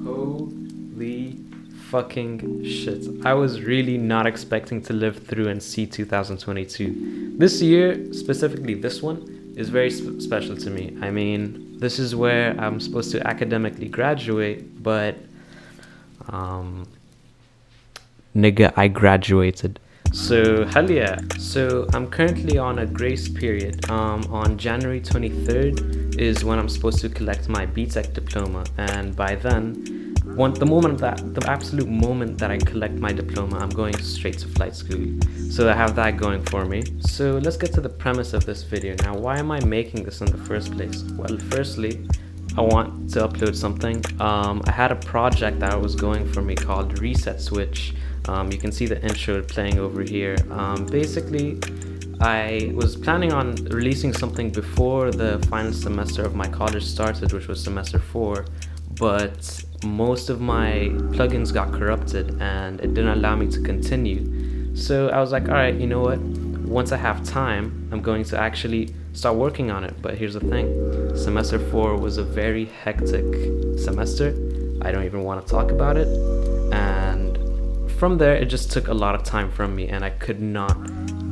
Holy fucking shit. I was really not expecting to live through and see 2022. This year, specifically this one, is very special to me. I mean, this is where I'm supposed to academically graduate, but nigga, I graduated. So hell yeah. So I'm currently on a grace period. On January 23rd is when I'm supposed to collect my BTech diploma, and by then, the absolute moment that I collect my diploma, I'm going straight to flight school. So I have that going for me. So let's get to the premise of this video. Now, why am I making this in the first place? Well, firstly, I want to upload something. I had a project that was going for me called Reset Switch. You can see the intro playing over here. Basically, I was planning on releasing something before the final semester of my college started, which was semester 4, but most of my plugins got corrupted and it didn't allow me to continue. So I was like, all right, you know what? Once I have time, I'm going to actually start working on it. But here's the thing. Semester 4 was a very hectic semester. I don't even want to talk about it. And from there, it just took a lot of time from me and I could not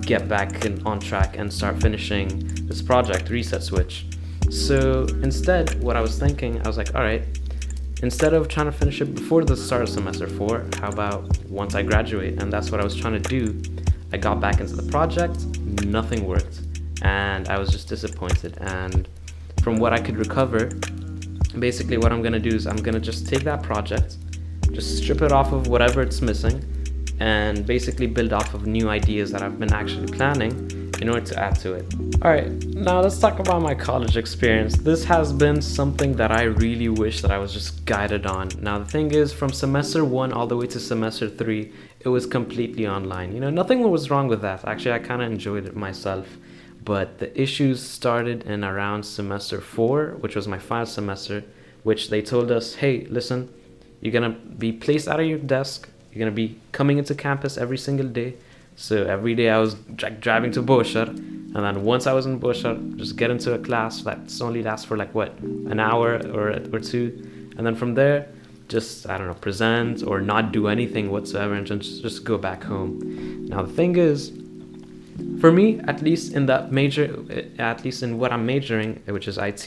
get back on track and start finishing this project, Reset Switch. So instead, what I was thinking, I was like, all right, instead of trying to finish it before the start of semester 4, how about once I graduate? And that's what I was trying to do. I got back into the project, nothing worked, and I was just disappointed. And from what I could recover, basically what I'm gonna do is I'm gonna just take that project, just strip it off of whatever it's missing, and basically build off of new ideas that I've been actually planning in order to add to it. Alright, now let's talk about my college experience. This has been something that I really wish that I was just guided on. Now the thing is, from semester 1 all the way to semester 3, it was completely online. You know, nothing was wrong with that. Actually, I kind of enjoyed it myself. But the issues started in around semester 4, which was my final semester, which they told us, hey, listen, you're gonna be placed out of your desk. You're gonna be coming into campus every single day. So every day I was driving to Boshar, and then once I was in Boshar, just get into a class that's only lasts for like what, an hour or two, and then from there, just I don't know, present or not do anything whatsoever, and just go back home. Now the thing is, for me, at least in what I'm majoring, which is IT,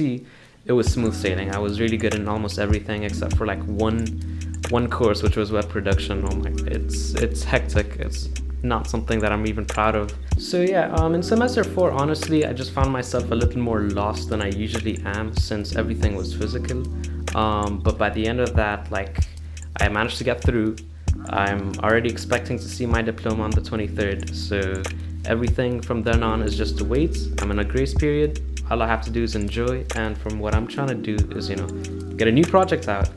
it was smooth sailing. I was really good in almost everything except for like one course, which was web production. Oh my, it's hectic. It's not something that I'm even proud of. So yeah, in semester 4, honestly, I just found myself a little more lost than I usually am, since everything was physical. But by the end of that, like, I managed to get through. I'm already expecting to see my diploma on the 23rd, so everything from then on is just to wait. I'm in a grace period. All I have to do is enjoy, and from what I'm trying to do is, you know, get a new project out.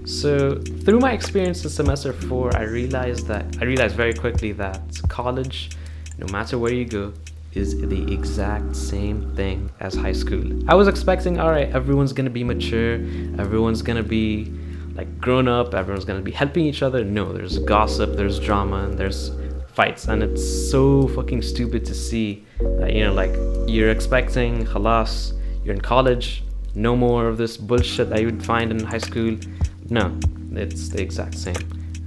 So through my experience in semester 4, I realized very quickly that college, no matter where you go, is the exact same thing as high school. I was expecting, all right, everyone's gonna be mature, everyone's gonna be like grown up, everyone's gonna be helping each other. No, there's gossip, there's drama, and there's fights, and it's so fucking stupid to see that, you know, like, you're expecting halas, you're in college, no more of this bullshit that you would find in high school. No, it's the exact same,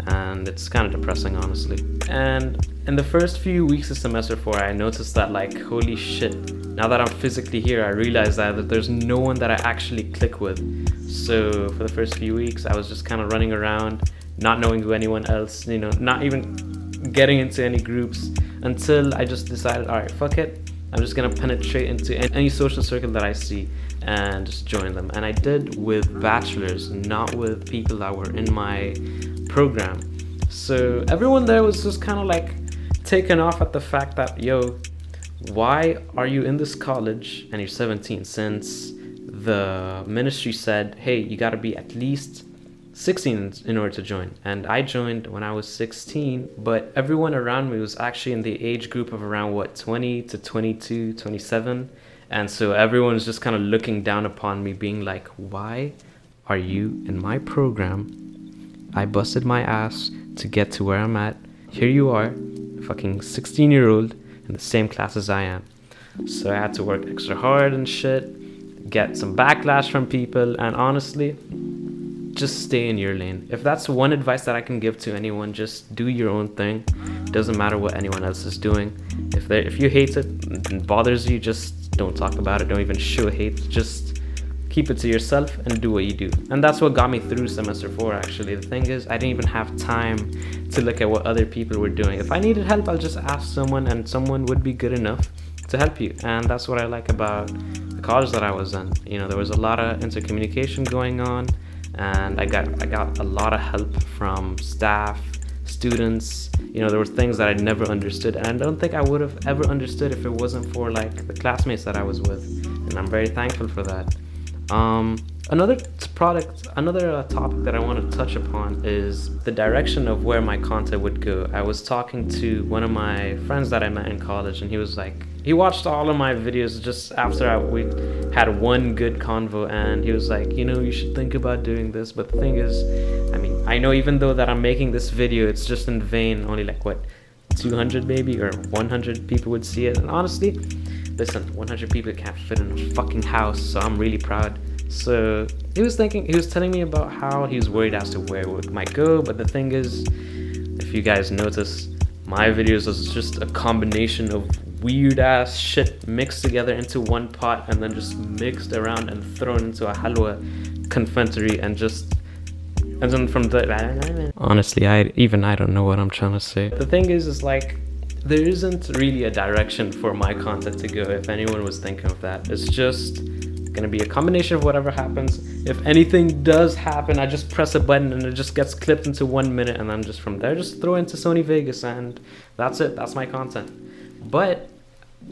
and it's kind of depressing, honestly. And in the first few weeks of semester 4, I noticed that, like, holy shit, now that I'm physically here, I realized that there's no one that I actually click with. So for the first few weeks, I was just kind of running around, not knowing who anyone else, you know, not even getting into any groups, until I just decided, all right, fuck it, I'm just gonna penetrate into any social circle that I see and just join them. And I did with bachelors, not with people that were in my program. So everyone there was just kind of like taken off at the fact that, yo, why are you in this college and you're 17, since the ministry said, hey, you gotta be at least 16 in order to join. And I joined when I was 16, but everyone around me was actually in the age group of around what, 20 to 22, 27. And so everyone's just kind of looking down upon me, being like, why are you in my program? I busted my ass to get to where I'm at. Here you are, a fucking 16-year-old in the same class as I am. So I had to work extra hard and shit, get some backlash from people, and honestly, just stay in your lane. If that's one advice that I can give to anyone, just do your own thing. Doesn't matter what anyone else is doing. If you hate it and bothers you, just don't talk about it. Don't even show hate. Just keep it to yourself and do what you do. And that's what got me through semester 4, actually. The thing is, I didn't even have time to look at what other people were doing. If I needed help, I'll just ask someone, and someone would be good enough to help you. And that's what I like about the college that I was in. You know, there was a lot of intercommunication going on, and I got a lot of help from staff, students. You know, there were things that I never understood, and I don't think I would have ever understood if it wasn't for like the classmates that I was with, and I'm very thankful for that. Another topic that I want to touch upon is the direction of where my content would go. I was talking to one of my friends that I met in college, and he was like, he watched all of my videos just after we had one good convo, and he was like, you know, you should think about doing this. But the thing is, I mean, I know even though that I'm making this video, it's just in vain. Only like what, 200 maybe, or 100 people would see it. And honestly, listen, 100 people can't fit in a fucking house, so I'm really proud. So he was telling me about how he was worried as to where it might go. But the thing is, if you guys notice, my videos is just a combination of weird ass shit mixed together into one pot, and then just mixed around and thrown into a halwa confeitery, and then from the honestly, I don't know what I'm trying to say. The thing is like, there isn't really a direction for my content to go. If anyone was thinking of that, it's just gonna be a combination of whatever happens. If anything does happen, I just press a button and it just gets clipped into 1 minute, and then just from there just throw it into Sony Vegas, and that's it. That's my content. But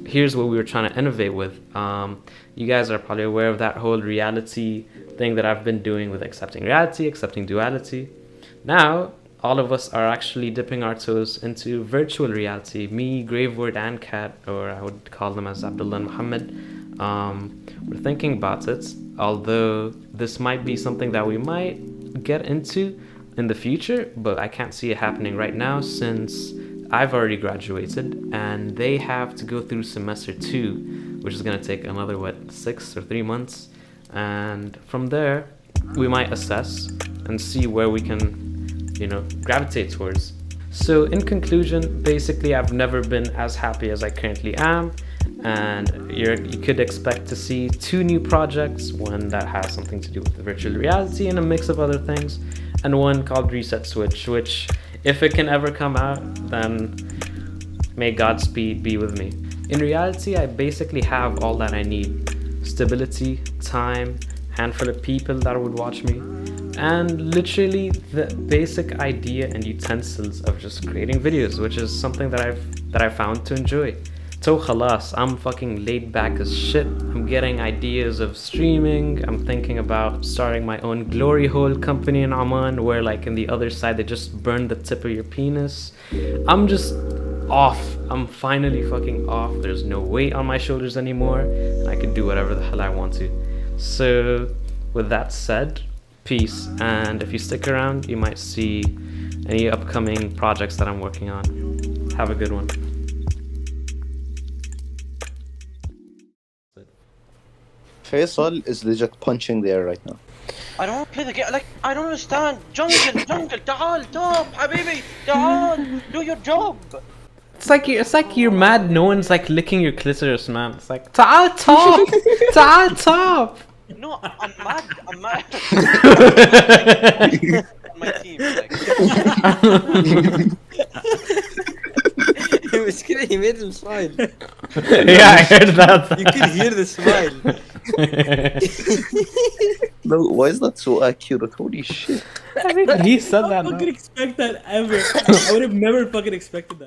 here's what we were trying to innovate with. You guys are probably aware of that whole reality thing that I've been doing with accepting reality, accepting duality. Now all of us are actually dipping our toes into virtual reality. Me, Graveword, and Kat, or I would call them as Abdullah and Muhammad. We're thinking about it, although this might be something that we might get into in the future, but I can't see it happening right now since I've already graduated and they have to go through semester 2, which is going to take another 6 or 3 months, and from there we might assess and see where we can, you know, gravitate towards. So in conclusion, basically I've never been as happy as I currently am, and you could expect to see 2 new projects, one that has something to do with virtual reality and a mix of other things, and one called Reset Switch, which if it can ever come out, then may Godspeed be with me. In reality, I basically have all that I need: stability, time, handful of people that would watch me, and literally the basic idea and utensils of just creating videos, which is something that I've found to enjoy. So khalas, I'm fucking laid back as shit. I'm getting ideas of streaming. I'm thinking about starting my own glory hole company in Oman, where like in the other side they just burn the tip of your penis. I'm just off. I'm finally fucking off. There's no weight on my shoulders anymore, and I can do whatever the hell I want to. So with that said, peace, and if you stick around, you might see any upcoming projects that I'm working on. Have a good one. Faisal is legit punching the air right now. I don't play the game. Like, I don't understand. Jungle, تعال, top, حبيبي, تعال, do your job. It's like you're mad. No one's like licking your clitoris, man. It's like ta'al top, ta'al top. No, I'm mad. On my team. Like. He made him smile. Yeah, I heard that. You can hear the smile. No, why is that so accurate? Holy shit. I think he said that. I fucking expect that ever. I would have never fucking expected that.